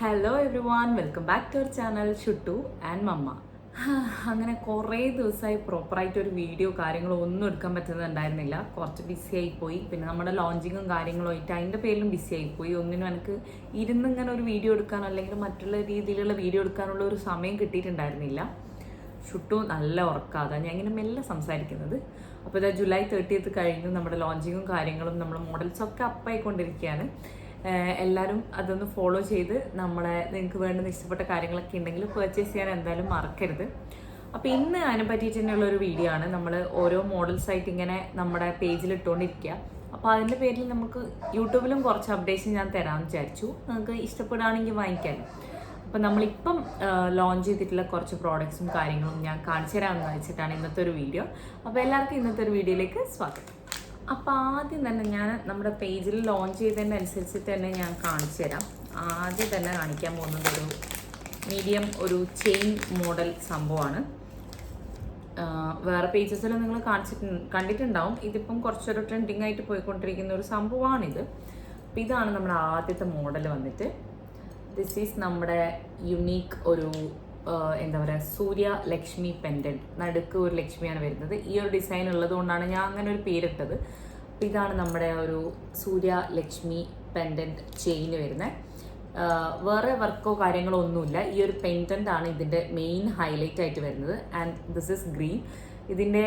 Hello everyone, welcome back to our channel Shuttu and Mamma. അങ്ങനെ കുറേ ദിവസമായി പ്രോപ്പറായിട്ട് ഒരു വീഡിയോ കാര്യങ്ങളോ ഒന്നും എടുക്കാൻ പറ്റുന്നുണ്ടായിരുന്നില്ല. കുറച്ച് ബിസി ആയിപ്പോയി. പിന്നെ നമ്മുടെ ലോഞ്ചിങ്ങും കാര്യങ്ങളും ആയിട്ട് അതിൻ്റെ പേരിലും ബിസി ആയിപ്പോയി. ഒന്നിനും എനിക്ക് ഇരുന്നിങ്ങനെ ഒരു വീഡിയോ എടുക്കാനോ അല്ലെങ്കിൽ മറ്റുള്ള രീതിയിലുള്ള വീഡിയോ എടുക്കാനുള്ള ഒരു സമയം കിട്ടിയിട്ടുണ്ടായിരുന്നില്ല. ഷുട്ടു നല്ല ഉറക്കാതെ ഞാൻ ഇങ്ങനെ മെല്ലെ സംസാരിക്കുന്നത്. അപ്പോൾ ഇതാ ജൂലൈ 30th കഴിഞ്ഞു. നമ്മുടെ ലോഞ്ചിങ്ങും കാര്യങ്ങളും നമ്മുടെ മോഡൽസൊക്കെ അപ്പായിക്കൊണ്ടിരിക്കുകയാണ്. എല്ലാവരും അതൊന്ന് ഫോളോ ചെയ്ത് നിങ്ങൾക്ക് വേണ്ടുന്ന ഇഷ്ടപ്പെട്ട കാര്യങ്ങളൊക്കെ ഉണ്ടെങ്കിൽ പർച്ചേസ് ചെയ്യാൻ എന്തായാലും മറക്കരുത്. അപ്പോൾ ഇന്ന് അതിനെ പറ്റിയിട്ട് തന്നെയുള്ളൊരു വീഡിയോ ആണ്. നമ്മൾ ഓരോ മോഡൽസായിട്ട് ഇങ്ങനെ നമ്മുടെ പേജിൽ ഇട്ടുകൊണ്ടിരിക്കുക. അപ്പോൾ അതിൻ്റെ പേരിൽ നമുക്ക് യൂട്യൂബിലും കുറച്ച് അപ്ഡേഷൻ ഞാൻ തരാമെന്ന് വിചാരിച്ചു. നിങ്ങൾക്ക് ഇഷ്ടപ്പെടുകയാണെങ്കിൽ വാങ്ങിക്കാമല്ലോ. അപ്പോൾ നമ്മളിപ്പം ലോഞ്ച് ചെയ്തിട്ടുള്ള കുറച്ച് പ്രോഡക്ട്സും കാര്യങ്ങളും ഞാൻ കാണിച്ചു തരാമെന്ന് വെച്ചിട്ടാണ് ഇന്നത്തെ ഒരു വീഡിയോ. അപ്പോൾ എല്ലാവർക്കും ഇന്നത്തെ ഒരു വീഡിയോയിലേക്ക് സ്വാഗതം. അപ്പോൾ ആദ്യം തന്നെ ഞാൻ നമ്മുടെ പേജിൽ ലോഞ്ച് ചെയ്തതിൻ്റെ അനുസരിച്ചിട്ട് തന്നെ ഞാൻ കാണിച്ചു തരാം. ആദ്യം തന്നെ കാണിക്കാൻ പോകുന്നത് ഒരു മീഡിയം ഒരു ചെയിൻ മോഡൽ സംഭവമാണ്. വേറെ പേജസിൽ നിങ്ങൾ കണ്ടിട്ടുണ്ടാവും. ഇതിപ്പം കുറച്ചൊരു ട്രെൻഡിങ് ആയിട്ട് പോയിക്കൊണ്ടിരിക്കുന്ന ഒരു സംഭവമാണിത്. അപ്പോൾ ഇതാണ് നമ്മുടെ ആദ്യത്തെ മോഡൽ വന്നിട്ട്. ദിസ് ഈസ് നമ്മുടെ യുണീക്ക് ഒരു എന്താ പറയുക, സൂര്യ ലക്ഷ്മി പെൻഡൻറ്റ്. നടുക്ക് ഒരു ലക്ഷ്മിയാണ് വരുന്നത്. ഈ ഒരു ഡിസൈൻ ഉള്ളത് കൊണ്ടാണ് ഞാൻ അങ്ങനെ ഒരു പേരിട്ടത്. അപ്പോൾ ഇതാണ് നമ്മുടെ ഒരു സൂര്യ ലക്ഷ്മി പെൻഡൻറ്റ് ചെയിൻ വരുന്നത്. വേറെ വർക്കോ കാര്യങ്ങളോ ഒന്നുമില്ല. ഈ ഒരു പെൻഡൻ്റ് ആണ് ഇതിൻ്റെ മെയിൻ ഹൈലൈറ്റ് ആയിട്ട് വരുന്നത്. And this is green. ഇതിൻ്റെ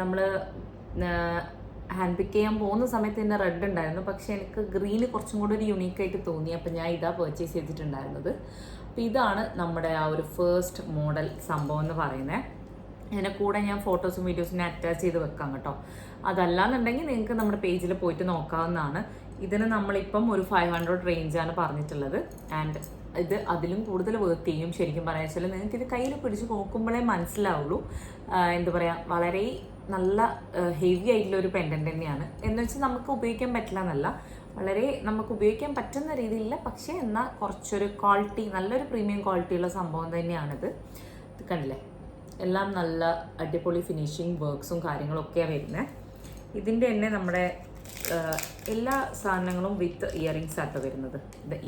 നമ്മൾ ഹാൻഡ് പിക്ക് ചെയ്യാൻ പോകുന്ന സമയത്ത് തന്നെ റെഡ് ഉണ്ടായിരുന്നു. പക്ഷേ എനിക്ക് ഗ്രീന് കുറച്ചും കൂടി ഒരു യുണീക്കായിട്ട് തോന്നി. അപ്പോൾ ഞാൻ ഇതാ പർച്ചേസ് ചെയ്തിട്ടുണ്ടായിരുന്നത്. അപ്പോൾ ഇതാണ് നമ്മുടെ ആ ഒരു ഫസ്റ്റ് മോഡൽ സംഭവം എന്ന് പറയുന്നത്. അതിൻ്റെ കൂടെ ഞാൻ ഫോട്ടോസും വീഡിയോസും അറ്റാച്ച് ചെയ്ത് വെക്കാം കേട്ടോ. അതല്ലാന്നുണ്ടെങ്കിൽ നിങ്ങൾക്ക് നമ്മുടെ പേജിൽ പോയിട്ട് നോക്കാവുന്നതാണ്. ഇതിന് നമ്മളിപ്പം ഒരു 500 റേഞ്ചാണ് പറഞ്ഞിട്ടുള്ളത്. ആൻഡ് ഇത് അതിലും കൂടുതൽ വർക്ക് ചെയ്യും. ശരിക്കും പറയാൻ വെച്ചാൽ നിങ്ങൾക്ക് ഇത് കയ്യിൽ പിടിച്ച് നോക്കുമ്പോഴേ മനസ്സിലാവുള്ളൂ. എന്താ പറയുക, വളരെ നല്ല ഹെവി ആയിട്ടുള്ള ഒരു പെൻഡൻ്റ് തന്നെയാണ്. എന്ന് വെച്ചാൽ നമുക്ക് ഉപയോഗിക്കാൻ പറ്റില്ല എന്നല്ല, വളരെ നമുക്ക് ഉപയോഗിക്കാൻ പറ്റുന്ന രീതിയില്ല. പക്ഷേ എന്നാൽ കുറച്ചൊരു ക്വാളിറ്റി, നല്ലൊരു പ്രീമിയം ക്വാളിറ്റിയുള്ള സംഭവം തന്നെയാണിത്. ഇത് കണ്ടില്ലേ, എല്ലാം നല്ല അടിപൊളി ഫിനിഷിങ് വർക്ക്സും കാര്യങ്ങളൊക്കെയാണ് വരുന്നത്. ഇതിൻ്റെ തന്നെ നമ്മുടെ എല്ലാ സാധനങ്ങളും വിത്ത് ഇയറിങ്സ് ആട്ടോ വരുന്നത്.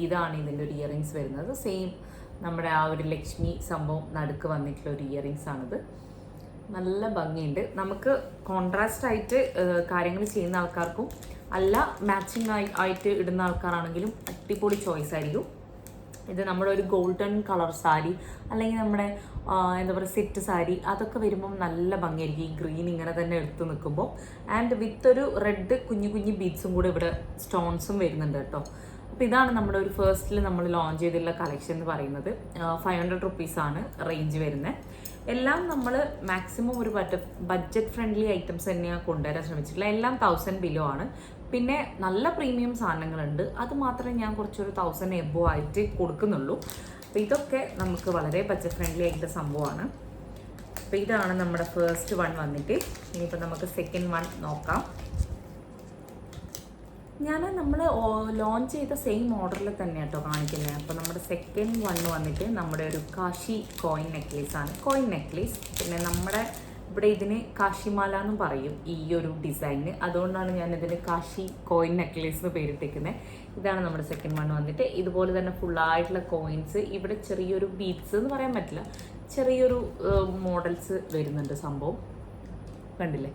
ഇതാണ് ഇതിൻ്റെ ഒരു ഇയറിങ്സ് വരുന്നത്. സെയിം നമ്മുടെ ആ ഒരു ലക്ഷ്മി സംഭവം നടുക്ക് വന്നിട്ടുള്ള ഒരു ഇയറിങ്സ് ആണിത്. നല്ല ഭംഗിയുണ്ട്. നമുക്ക് കോൺട്രാസ്റ്റ് ആയിട്ട് കാര്യങ്ങൾ ചെയ്യുന്ന ആൾക്കാർക്കും അല്ല മാച്ചിങ് ആയിട്ട് ഇടുന്ന ആൾക്കാരാണെങ്കിലും അടിപൊളി ചോയ്സ് ആയിരിക്കും. ഇത് നമ്മുടെ ഒരു ഗോൾഡൻ കളർ സാരി അല്ലെങ്കിൽ നമ്മുടെ എന്താ പറയുക സെറ്റ് സാരി അതൊക്കെ വരുമ്പം നല്ല ഭംഗിയായിരിക്കും. ഈ ഗ്രീൻ ഇങ്ങനെ തന്നെ എടുത്ത് നിൽക്കുമ്പോൾ. ആൻഡ് വിത്ത് ഒരു റെഡ് കുഞ്ഞു കുഞ്ഞു ബീഡ്സും കൂടെ ഇവിടെ സ്റ്റോൺസും വരുന്നുണ്ട് കേട്ടോ. അപ്പോൾ ഇതാണ് നമ്മുടെ ഒരു ഫസ്റ്റിൽ നമ്മൾ ലോഞ്ച് ചെയ്തിട്ടുള്ള കളക്ഷൻ എന്ന് പറയുന്നത്. 500 റുപ്പീസാണ് റേഞ്ച് വരുന്നത്. എല്ലാം നമ്മൾ മാക്സിമം ഒരു ബഡ്ജറ്റ് ഫ്രണ്ട്ലി ഐറ്റംസ് തന്നെയാണ് കൊണ്ടുവരാൻ ശ്രമിച്ചിട്ടുള്ളത്. എല്ലാം 1000 ബിലോ ആണ്. പിന്നെ നല്ല പ്രീമിയം സാധനങ്ങളുണ്ട്. അത് മാത്രമേ ഞാൻ കുറച്ചൊരു 1000 എബോ ആയിട്ട് കൊടുക്കുന്നുള്ളൂ. അപ്പോൾ ഇതൊക്കെ നമുക്ക് വളരെ ബഡ്ജറ്റ് ഫ്രണ്ട്ലി ആയിട്ടുള്ള സംഭവമാണ്. അപ്പോൾ ഇതാണ് നമ്മുടെ ഫസ്റ്റ് വൺ വന്നിട്ട്. ഇനിയിപ്പോൾ നമുക്ക് സെക്കൻഡ് വൺ നോക്കാം. നമ്മൾ ലോഞ്ച് ചെയ്ത സെയിം ഓർഡറിൽ തന്നെ കേട്ടോ കാണിക്കുന്നത്. അപ്പോൾ നമ്മുടെ സെക്കൻഡ് വൺ വന്നിട്ട് നമ്മുടെ ഒരു കാശി കോയിൻ നെക്ലേസ് ആണ്. Coin necklace. പിന്നെ നമ്മുടെ ഇവിടെ ഇതിന് കാശിമാല എന്നും പറയും ഈ ഒരു ഡിസൈന്. അതുകൊണ്ടാണ് ഞാൻ ഇതിന് കാശി കോയിൻ നെക്ലേസ് എന്ന് പേരിട്ടിരിക്കുന്നത്. ഇതാണ് നമ്മുടെ സെക്കൻഡ് വൺ വന്നിട്ട്. ഇതുപോലെ തന്നെ ഫുള്ളായിട്ടുള്ള കോയിൻസ്. ഇവിടെ ചെറിയൊരു ബീഡ്സ് എന്ന് പറയാൻ പറ്റില്ല, ചെറിയൊരു മോഡൽസ് വരുന്നുണ്ട് സംഭവം. കണ്ടില്ലേ,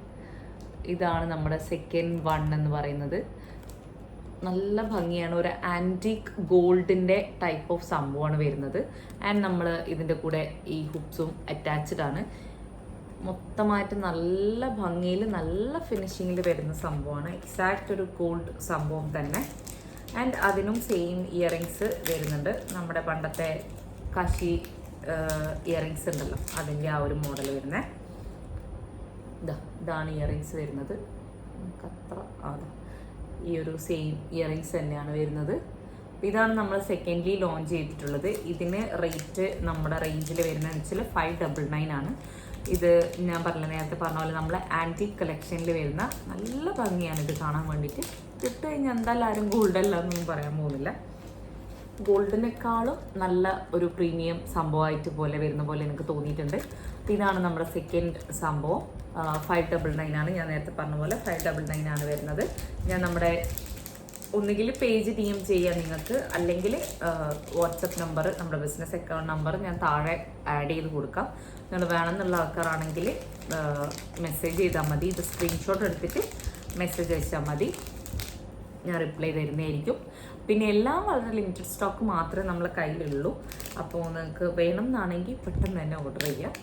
ഇതാണ് നമ്മുടെ സെക്കൻഡ് വൺ എന്ന് പറയുന്നത്. നല്ല ഭംഗിയാണ്. ഒരു ആൻറ്റിക് ഗോൾഡിൻ്റെ ടൈപ്പ് ഓഫ് സംഭവമാണ് വരുന്നത്. ആൻഡ് നമ്മൾ ഇതിൻ്റെ കൂടെ ഈ ഹുക്സും അറ്റാച്ച്ഡ് ആണ്. മൊത്തമായിട്ട് നല്ല ഭംഗിയിൽ നല്ല ഫിനിഷിങ്ങിൽ വരുന്ന സംഭവമാണ്. എക്സാക്റ്റ് ഒരു ഗോൾഡ് സംഭവം തന്നെ. ആൻഡ് അതിനും സെയിം ഇയറിങ്സ് വരുന്നുണ്ട്. നമ്മുടെ പണ്ടത്തെ കാശി ഇയറിങ്സ് ഉണ്ടല്ലോ, അതിൻ്റെ ആ ഒരു മോഡൽ വരുന്നത്. ഇതാണ് ഇയറിങ്സ് വരുന്നത്. നമുക്കത്ര ഈ ഒരു സെയിം ഇയറിങ്സ് തന്നെയാണ് വരുന്നത്. ഇതാണ് നമ്മൾ സെക്കൻഡ്ലി ലോഞ്ച് ചെയ്തിട്ടുള്ളത്. ഇതിന് റേറ്റ് നമ്മുടെ റേഞ്ചിൽ വരുന്നതെന്ന് വെച്ചാൽ 599 ആണ്. ഇത് ഞാൻ നേരത്തെ പറഞ്ഞ പോലെ നമ്മൾ ആൻറ്റിക് കളക്ഷനിൽ വരുന്ന നല്ല ഭംഗിയാണ് ഇത് കാണാൻ വേണ്ടിയിട്ട്. ഇട്ട് കഴിഞ്ഞാൽ എന്തായാലും ആരും ഗോൾഡ് അല്ല എന്നൊന്നും പറയാൻ പോകുന്നില്ല. ഗോൾഡിനേക്കാളും നല്ല ഒരു പ്രീമിയം സംഭവമായിട്ട് പോലെ വരുന്ന പോലെ എനിക്ക് തോന്നിയിട്ടുണ്ട്. ഇതാണ് നമ്മുടെ സെക്കൻഡ് സംഭവം. 599 ആണ്. ഞാൻ നേരത്തെ പറഞ്ഞ പോലെ 599 ആണ് വരുന്നത്. ഞാൻ നമ്മുടെ ഒന്നുകിൽ പേജ് DM ചെയ്യാം നിങ്ങൾക്ക്, അല്ലെങ്കിൽ വാട്സപ്പ് നമ്പർ, നമ്മുടെ ബിസിനസ് അക്കൗണ്ട് നമ്പർ ഞാൻ താഴെ ആഡ് ചെയ്ത് കൊടുക്കാം. നിങ്ങൾ വേണമെന്നുള്ള ആൾക്കാരാണെങ്കിൽ മെസ്സേജ് ചെയ്താൽ മതി. ഇത് സ്ക്രീൻഷോട്ട് എടുത്തിട്ട് മെസ്സേജ് അയച്ചാൽ മതി, ഞാൻ റിപ്ലൈ തരുന്നതായിരിക്കും. പിന്നെ എല്ലാം വളരെ ലിമിറ്റഡ് സ്റ്റോക്ക് മാത്രമേ നമ്മളെ കയ്യിലുള്ളൂ. അപ്പോൾ നിങ്ങൾക്ക് വേണം എന്നാണെങ്കിൽ പെട്ടെന്ന് തന്നെ ഓർഡർ ചെയ്യാം.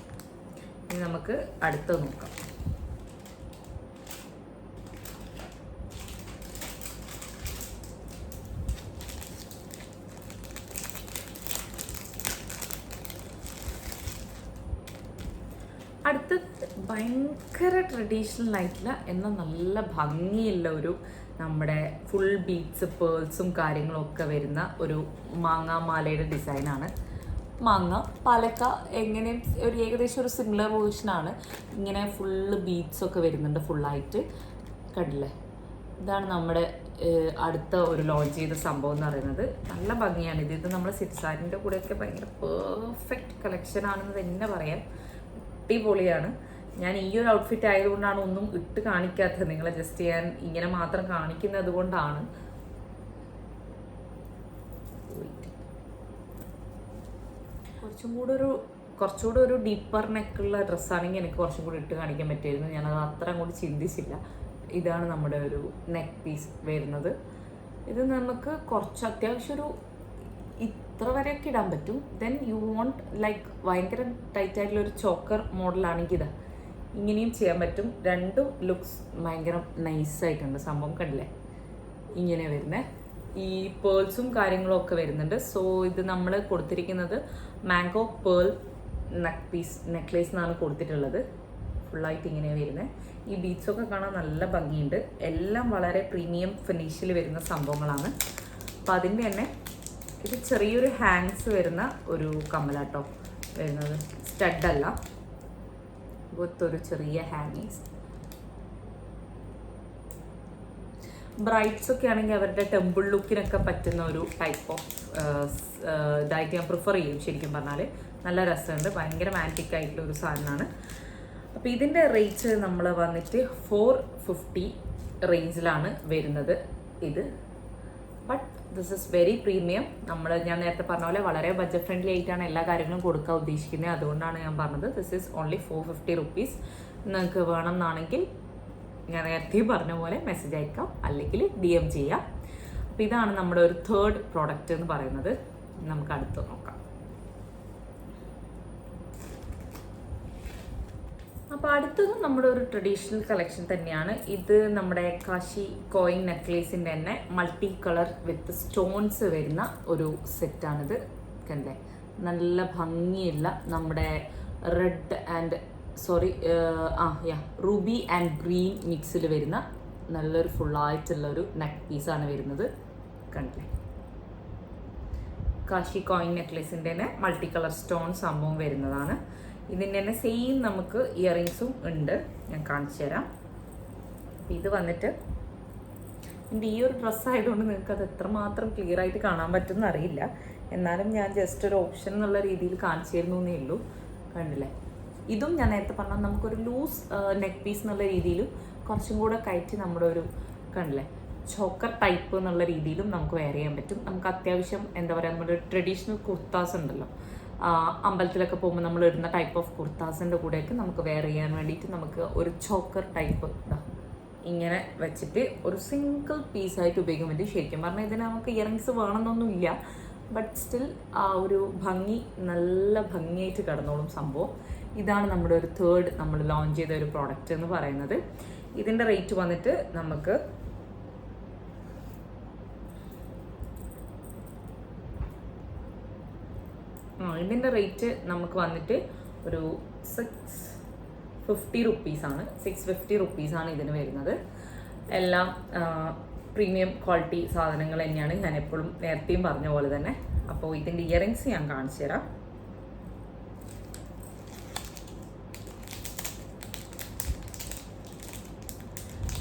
ഇനി നമുക്ക് അടുത്തത് നോക്കാം. അടുത്ത ഭയങ്കര ട്രഡീഷണൽ ആയിട്ടുള്ള എന്നാൽ നല്ല ഭംഗിയുള്ള ഒരു നമ്മുടെ ഫുൾ ബീഡ്സ് പേൾസും കാര്യങ്ങളും ഒക്കെ വരുന്ന ഒരു മാങ്ങാമാലയുടെ ഡിസൈനാണ്. മാങ്ങ പാലക്ക എങ്ങനെ ഒരു ഏകദേശം ഒരു സിമിലർ വേർഷനാണ്. ഇങ്ങനെ ഫുള്ള് ബീഡ്സൊക്കെ വരുന്നുണ്ട് ഫുള്ളായിട്ട്, കണ്ടില്ലേ? ഇതാണ് നമ്മുടെ അടുത്ത ഒരു ലോഞ്ച് ചെയ്ത സംഭവം എന്ന് പറയുന്നത്. നല്ല ഭംഗിയാണ് ഇത് നമ്മൾ സിറ്റ്സാരിൻ്റെ കൂടെയൊക്കെ ഭയങ്കര പെർഫെക്റ്റ് കളക്ഷൻ ആണെന്ന് തന്നെ പറയാം. അടിപൊളിയാണ്. ഞാൻ ഈ ഒരു ഔട്ട്ഫിറ്റ് ആയതുകൊണ്ടാണ് ഒന്നും ഇട്ട് കാണിക്കാത്തത്, നിങ്ങളെ ജസ്റ്റ് ഞാൻ ഇങ്ങനെ മാത്രം കാണിക്കുന്നത് കൊണ്ടാണ്. കുറച്ചുകൂടെ ഒരു ഡീപ്പർ നെക്കുള്ള ഡ്രസ്സാണെങ്കിൽ എനിക്ക് കുറച്ചും കൂടി ഇട്ട് കാണിക്കാൻ പറ്റുമായിരുന്നു. ഞാനത് അത്ര അങ്ങോട്ട് ചിന്തിച്ചില്ല. ഇതാണ് നമ്മുടെ ഒരു നെക്ക് പീസ് വരുന്നത്. ഇത് നമുക്ക് കുറച്ച് അത്യാവശ്യം ഒരു ഇത്ര വരെയൊക്കെ ഇടാൻ പറ്റും. ദെൻ യു വോണ്ട് ലൈക്ക് ഭയങ്കര ടൈറ്റ് ആയിട്ടുള്ള ഒരു ചോക്കർ മോഡലാണെങ്കിൽ ഇതാ ഇങ്ങനെയും ചെയ്യാൻ പറ്റും. രണ്ടും ലുക്സ് ഭയങ്കര നൈസായിട്ടുണ്ട്. സംഭവം കണ്ടില്ലേ? ഇങ്ങനെ വരുന്നത് ഈ പേൾസും കാര്യങ്ങളും ഒക്കെ വരുന്നുണ്ട്. സോ ഇത് നമ്മൾ കൊടുത്തിരിക്കുന്നത് മാംഗോ പേൾ നെക്ലേസ് എന്നാണ് കൊടുത്തിട്ടുള്ളത്. ഫുള്ളായിട്ട് ഇങ്ങനെ വരുന്നത്. ഈ ബീഡ്സൊക്കെ കാണാൻ നല്ല ഭംഗിയുണ്ട്. എല്ലാം വളരെ പ്രീമിയം ഫിനിഷിൽ വരുന്ന സംഭവങ്ങളാണ്. അപ്പോൾ അതിൻ്റെ തന്നെ ഇത് ചെറിയൊരു ഹാങ്സ് വരുന്ന ഒരു കമ്മലാട്ടോ വരുന്നത്, സ്റ്റഡല്ല, ഒരു ചെറിയ ഹാങ്ങിങ്സ്. ബ്രൈഡ്സ് ഒക്കെ ആണെങ്കിൽ അവരുടെ ടെമ്പിൾ ലുക്കിനൊക്കെ പറ്റുന്ന ഒരു ടൈപ്പ് ഓഫ് ഇതായിട്ട് ഞാൻ പ്രിഫർ ചെയ്യും. ശരിക്കും പറഞ്ഞാൽ നല്ല രസമുണ്ട്, ഭയങ്കര മാൻറ്റിക് ആയിട്ടുള്ള ഒരു സാധനമാണ്. അപ്പോൾ ഇതിൻ്റെ റേറ്റ് നമ്മൾ വന്നിട്ട് 450 റേഞ്ചിലാണ് വരുന്നത് ഇത്. But this is very premium. ഞാൻ നേരത്തെ പറഞ്ഞ പോലെ വളരെ ബഡ്ജറ്റ് ഫ്രണ്ട്ലി ആയിട്ടാണ് എല്ലാ കാര്യങ്ങളും കൊടുക്കാൻ ഉദ്ദേശിക്കുന്നത്. അതുകൊണ്ടാണ് ഞാൻ പറഞ്ഞത് ദിസ് ഈസ് ഓൺലി 450 റുപ്പീസ്. നിങ്ങൾക്ക് വേണം എന്നാണെങ്കിൽ ഞാൻ നേരത്തെ പറഞ്ഞ പോലെ മെസ്സേജ് അയക്കാം, അല്ലെങ്കിൽ DM ചെയ്യാം. അപ്പോൾ ഇതാണ് നമ്മുടെ ഒരു തേർഡ് പ്രോഡക്റ്റ് എന്ന് പറയുന്നത്. നമുക്ക് അടുത്ത് നോക്കാം. അപ്പോൾ അടുത്തതും നമ്മുടെ ഒരു ട്രഡീഷണൽ കളക്ഷൻ തന്നെയാണ്. ഇത് നമ്മുടെ കാശി കോയിൻ നെക്ലേസിൻ്റെ തന്നെ മൾട്ടി കളർ വിത്ത് സ്റ്റോൺസ് വരുന്ന ഒരു സെറ്റാണിത്. കണ്ടേ? നല്ല ഭംഗിയുള്ള നമ്മുടെ red and Ruby and green മിക്സിൽ വരുന്ന നല്ലൊരു ഫുള്ളായിട്ടുള്ള ഒരു നെക്ക് പീസാണ് വരുന്നത്. കണ്ടില്ലേ? കാശി കോയിൻ നെക്ലേസിൻ്റെ തന്നെ മൾട്ടി കളർ സ്റ്റോൺ സംഭവം വരുന്നതാണ്. ഇതിൻ്റെ തന്നെ സെയിം നമുക്ക് ഇയറിങ്സും ഉണ്ട്, ഞാൻ കാണിച്ചു തരാം. ഇത് വന്നിട്ട് എൻ്റെ ഈ ഒരു ഡ്രസ്സായതുകൊണ്ട് നിങ്ങൾക്ക് അത് എത്രമാത്രം ക്ലിയർ ആയിട്ട് കാണാൻ പറ്റുമെന്ന് അറിയില്ല. എന്നാലും ഞാൻ ജസ്റ്റ് ഒരു ഓപ്ഷൻ എന്നുള്ള രീതിയിൽ കാണിച്ചു തരുന്നു എന്നേ ഉള്ളൂ. കണ്ടില്ലേ? ഇതും ഞാൻ നേരത്തെ പറഞ്ഞാൽ നമുക്കൊരു ലൂസ് നെക്ക് പീസ് എന്നുള്ള രീതിയിലും കുറച്ചും കൂടെ കയറ്റി നമ്മുടെ ഒരു കണ്ടില്ലേ ചോക്കർ ടൈപ്പ് എന്നുള്ള രീതിയിലും നമുക്ക് വെയർ ചെയ്യാൻ പറ്റും. നമുക്ക് അത്യാവശ്യം എന്താ പറയുക, നമ്മുടെ ട്രഡീഷണൽ കുർത്താസ് ഉണ്ടല്ലോ, അമ്പലത്തിലൊക്കെ പോകുമ്പോൾ നമ്മൾ ഇടുന്ന ടൈപ്പ് ഓഫ് കുർത്താസിൻ്റെ കൂടെയൊക്കെ നമുക്ക് വെയർ ചെയ്യാൻ വേണ്ടിയിട്ട് നമുക്ക് ഒരു ചോക്കർ ടൈപ്പ് ഇങ്ങനെ വെച്ചിട്ട് ഒരു സിംഗിൾ പീസായിട്ട് ഉപയോഗിക്കാൻ പറ്റും. ശരിക്കും പറഞ്ഞാൽ ഇതിന് നമുക്ക് ഇയറിങ്സ് വേണമെന്നൊന്നുമില്ല, ബട്ട് സ്റ്റിൽ ആ ഒരു ഭംഗി നല്ല ഭംഗിയായിട്ട് കിടന്നോളും സംഭവം. ഇതാണ് നമ്മുടെ ഒരു തേർഡ് നമ്മൾ ലോഞ്ച് ചെയ്ത ഒരു പ്രോഡക്റ്റ് എന്ന് പറയുന്നത്. ഇതിൻ്റെ റേറ്റ് വന്നിട്ട് നമുക്ക് ഇതിൻ്റെ റേറ്റ് നമുക്ക് വന്നിട്ട് ഒരു 650 റുപ്പീസാണ്. 650 റുപ്പീസാണ് ഇതിന് വരുന്നത്. എല്ലാം പ്രീമിയം ക്വാളിറ്റി സാധനങ്ങൾ തന്നെയാണ്, ഞാൻ എപ്പോഴും നേരത്തെയും പറഞ്ഞ പോലെ തന്നെ. അപ്പോൾ ഇതിൻ്റെ ഇയറിങ്സ് ഞാൻ കാണിച്ചു തരാം.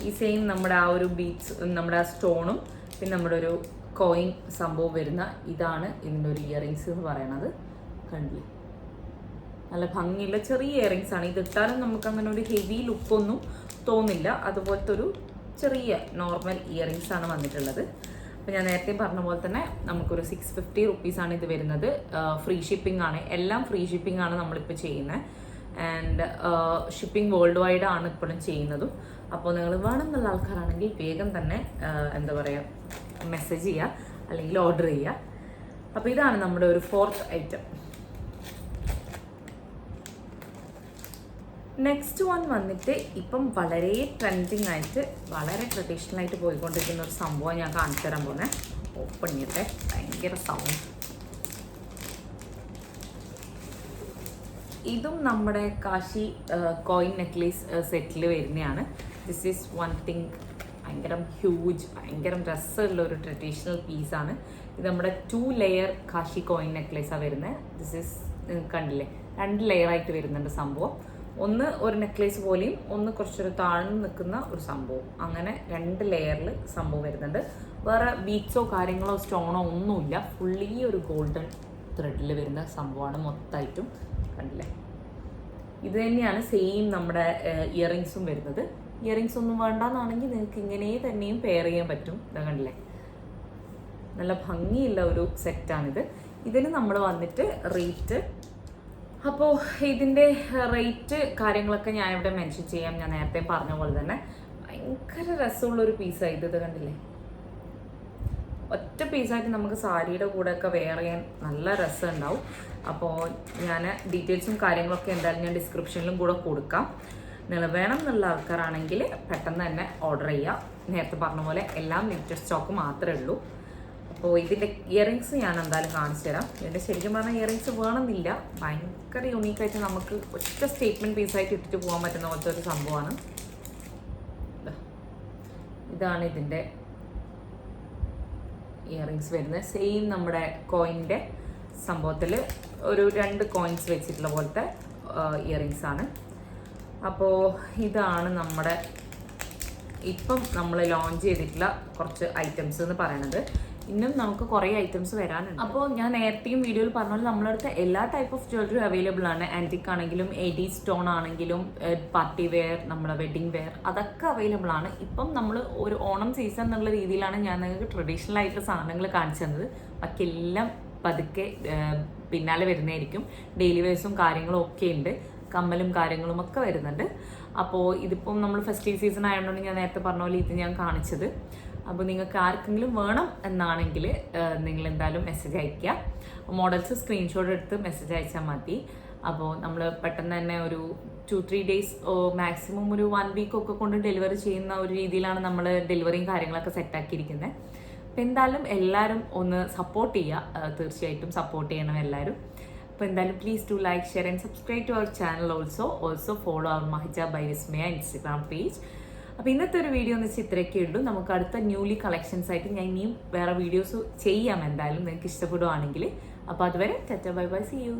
ഈ സെയിം നമ്മുടെ ആ ഒരു ബീഡ്സ്, നമ്മുടെ ആ സ്റ്റോണും പിന്നെ നമ്മുടെ ഒരു കോയിൻ സംഭവം വരുന്ന ഇതാണ് ഇതിൻ്റെ ഒരു ഇയറിങ്സ് എന്ന് പറയുന്നത്. കണ്ടില്ലേ? നല്ല ഭംഗിയുള്ള ചെറിയ ഇയറിങ്സ് ആണ്. ഇതിട്ടാലും നമുക്ക് അങ്ങനെ ഒരു ഹെവി ലുക്കൊന്നും തോന്നില്ല. അതുപോലത്തെ ഒരു ചെറിയ നോർമൽ ഇയറിങ്സ് ആണ് വന്നിട്ടുള്ളത്. അപ്പോൾ ഞാൻ നേരത്തെ പറഞ്ഞ പോലെ തന്നെ നമുക്കൊരു 650 റുപ്പീസാണ് ഇത് വരുന്നത്. ഫ്രീ ഷിപ്പിംഗ് ആണ്, എല്ലാം ഫ്രീ ഷിപ്പിംഗ് ആണ് നമ്മളിപ്പോൾ ചെയ്യുന്നത്. ആൻഡ് ഷിപ്പിംഗ് വേൾഡ് വൈഡ് ആണ് ഇപ്പോഴും ചെയ്യുന്നതും. അപ്പോൾ നിങ്ങൾ വേണമെന്നുള്ള ആൾക്കാരാണെങ്കിൽ വേഗം തന്നെ എന്താ പറയുക മെസ്സേജ് ചെയ്യുക അല്ലെങ്കിൽ ഓർഡർ ചെയ്യുക. അപ്പോൾ ഇതാണ് നമ്മുടെ ഒരു 4th ഐറ്റം. നെക്സ്റ്റ് വൺ വന്നിട്ട് ഇപ്പം വളരെ ട്രെൻഡിങ് ആയിട്ട് വളരെ ട്രഡീഷണൽ ആയിട്ട് പോയിക്കൊണ്ടിരിക്കുന്ന ഒരു സംഭവം ഞാൻ കാണിച്ചു തരാൻ പോകുന്നത്. ഓപ്പൺ ചെയ്യട്ടെ, ഭയങ്കര സൗണ്ട്. ഇതും നമ്മുടെ കാശി കോയിൻ നെക്ലേസ് സെറ്റിൽ വരുന്നതാണ്. ദിസ് ഈസ് വൺ തിങ്, ഭയങ്കര ഹ്യൂജ്, ഭയങ്കര രസമുള്ള ഒരു ട്രഡീഷണൽ പീസാണ്. ഇത് നമ്മുടെ 2 ലെയർ കാശി കോയിൻ നെക്ലേസാണ് വരുന്നത്. ദിസ് ഈസ് കണ്ടില്ലേ, 2 ലെയറായിട്ട് വരുന്നുണ്ട് സംഭവം. ഒന്ന് ഒരു നെക്ലേസ് പോലെയും ഒന്ന് കുറച്ചൊരു താഴ്ന്നു നിൽക്കുന്ന ഒരു സംഭവം, അങ്ങനെ 2 ലെയറിൽ സംഭവം വരുന്നുണ്ട്. വേറെ ബീറ്റ്സോ കാര്യങ്ങളോ സ്റ്റോണോ ഒന്നുമില്ല, ഫുള്ളി ഒരു ഗോൾഡൻ ത്രെഡിൽ വരുന്ന സംഭവമാണ് മൊത്തമായിട്ടും. കണ്ടില്ലേ, ഇത് തന്നെയാണ് സെയിം നമ്മുടെ ഇയറിങ്സും വരുന്നത്. ഇയറിങ്സ് ഒന്നും വേണ്ടെന്നാണെങ്കിൽ നിങ്ങൾക്ക് ഇങ്ങനെ തന്നെയും പെയർ ചെയ്യാൻ പറ്റും. ഇതാ കണ്ടില്ലേ, നല്ല ഭംഗിയുള്ള ഒരു സെറ്റാണിത്. ഇതിന് നമ്മൾ വന്നിട്ട് റേറ്റ്, അപ്പോൾ ഇതിൻ്റെ റേറ്റ് കാര്യങ്ങളൊക്കെ ഞാൻ ഇവിടെ മെൻഷൻ ചെയ്യാം. ഞാൻ നേരത്തെ പറഞ്ഞ പോലെ തന്നെ ഭയങ്കര രസമുള്ളൊരു പീസാണ് ഇത്. കണ്ടില്ലേ, ഒറ്റ പീസായിട്ട് നമുക്ക് സാരിയുടെ കൂടെയൊക്കെ വെയർ ചെയ്യാൻ നല്ല രസം ഉണ്ടാവും. അപ്പോൾ ഞാൻ ഡീറ്റെയിൽസും കാര്യങ്ങളൊക്കെ എന്തായാലും ഞാൻ ഡിസ്ക്രിപ്ഷനിലും കൂടെ കൊടുക്കാം. നിങ്ങൾ വേണം എന്നുള്ള ആൾക്കാരാണെങ്കിൽ പെട്ടെന്ന് തന്നെ ഓർഡർ ചെയ്യുക. നേരത്തെ പറഞ്ഞ പോലെ എല്ലാം ലിമിറ്റഡ് സ്റ്റോക്ക് മാത്രമേ ഉള്ളൂ. അപ്പോൾ ഇതിൻ്റെ ഇയറിങ്സ് ഞാൻ എന്തായാലും കാണിച്ചു തരാം. ഇതിൻ്റെ ശരിക്കും പറഞ്ഞാൽ ഇയറിങ്സ് വേണമെന്നില്ല, ഭയങ്കര യൂണീക്കായിട്ട് നമുക്ക് ഒറ്റ സ്റ്റേറ്റ്മെൻറ്റ് പീസായിട്ട് ഇട്ടിട്ട് പോകാൻ പറ്റുന്ന പോലത്തെ ഒരു സംഭവമാണ്. ഇതാണ് ഇതിൻ്റെ ഇയറിങ്സ് വരുന്നത്. സെയിം നമ്മുടെ കോയിൻ്റെ സംഭവത്തിൽ ഒരു 2 കോയിൻസ് വെച്ചിട്ടുള്ള പോലത്തെ ഇയറിങ്സ് ആണ്. അപ്പോൾ ഇതാണ് നമ്മുടെ ഇപ്പം നമ്മൾ ലോഞ്ച് ചെയ്തിട്ടുള്ള കുറച്ച് ഐറ്റംസ് എന്ന് പറയുന്നത്. ഇന്നും നമുക്ക് കുറേ ഐറ്റംസ് വരാനുണ്ട്. അപ്പോൾ ഞാൻ നേരത്തെയും വീഡിയോയിൽ പറഞ്ഞാൽ നമ്മളടുത്ത് എല്ലാ ടൈപ്പ് ഓഫ് ജ്വല്ലറി അവൈലബിൾ ആണ്. ആൻറ്റിക് ആണെങ്കിലും എഡി സ്റ്റോൺ ആണെങ്കിലും പാർട്ടി വെയർ, നമ്മുടെ വെഡിങ് വെയർ, അതൊക്കെ അവൈലബിൾ ആണ്. ഇപ്പം നമ്മൾ ഒരു ഓണം സീസൺ എന്നുള്ള രീതിയിലാണ് ഞാൻ നിങ്ങൾക്ക് ട്രഡീഷണൽ ആയിട്ടുള്ള സാധനങ്ങൾ കാണിച്ചു തന്നത്. ബാക്കിയെല്ലാം പതുക്കെ പിന്നാലെ വരുന്നതായിരിക്കും. ഡെയിലി വെയർസും കാര്യങ്ങളും ഒക്കെ ഉണ്ട്, കമ്മലും കാര്യങ്ങളും ഒക്കെ വരുന്നുണ്ട്. അപ്പോൾ ഇതിപ്പം നമ്മൾ ഫെസ്റ്റീവ് സീസൺ ആയതുകൊണ്ട് ഞാൻ നേരത്തെ പറഞ്ഞ പോലെ ഇത് ഞാൻ കാണിച്ചത്. അപ്പോൾ നിങ്ങൾക്ക് ആർക്കെങ്കിലും വേണം എന്നാണെങ്കിൽ നിങ്ങൾ എന്തായാലും മെസ്സേജ് അയയ്ക്കുക. മോഡൽസ് സ്ക്രീൻഷോട്ട് എടുത്ത് മെസ്സേജ് അയച്ചാൽ മതി. അപ്പോൾ നമ്മൾ പെട്ടെന്ന് തന്നെ ഒരു 2-3 ഡേയ്സ് മാക്സിമം ഒരു 1 വീക്കൊക്കെ കൊണ്ട് ഡെലിവറി ചെയ്യുന്ന ഒരു രീതിയിലാണ് നമ്മൾ ഡെലിവറിയും കാര്യങ്ങളൊക്കെ സെറ്റാക്കിയിരിക്കുന്നത്. അപ്പോൾ എന്തായാലും എല്ലാവരും ഒന്ന് സപ്പോർട്ട് ചെയ്യുക, തീർച്ചയായിട്ടും സപ്പോർട്ട് ചെയ്യണം എല്ലാവരും. അപ്പോൾ എന്തായാലും please to like, share and subscribe to our channel. Also follow our Mahija by Vismaya Instagram page. അപ്പോൾ ഇന്നത്തെ ഒരു വീഡിയോ എന്ന് വെച്ചാൽ ഇത്രയൊക്കെ ഉള്ളൂ. നമുക്ക് അടുത്ത ന്യൂലി കളക്ഷൻസ് ആയിട്ട് ഞാൻ ഇനിയും വേറെ വീഡിയോസ് ചെയ്യാം എന്തായാലും നിങ്ങൾക്ക് ഇഷ്ടപ്പെടുവാണെങ്കിൽ. അപ്പോൾ അതുവരെ tata bye bye, see U.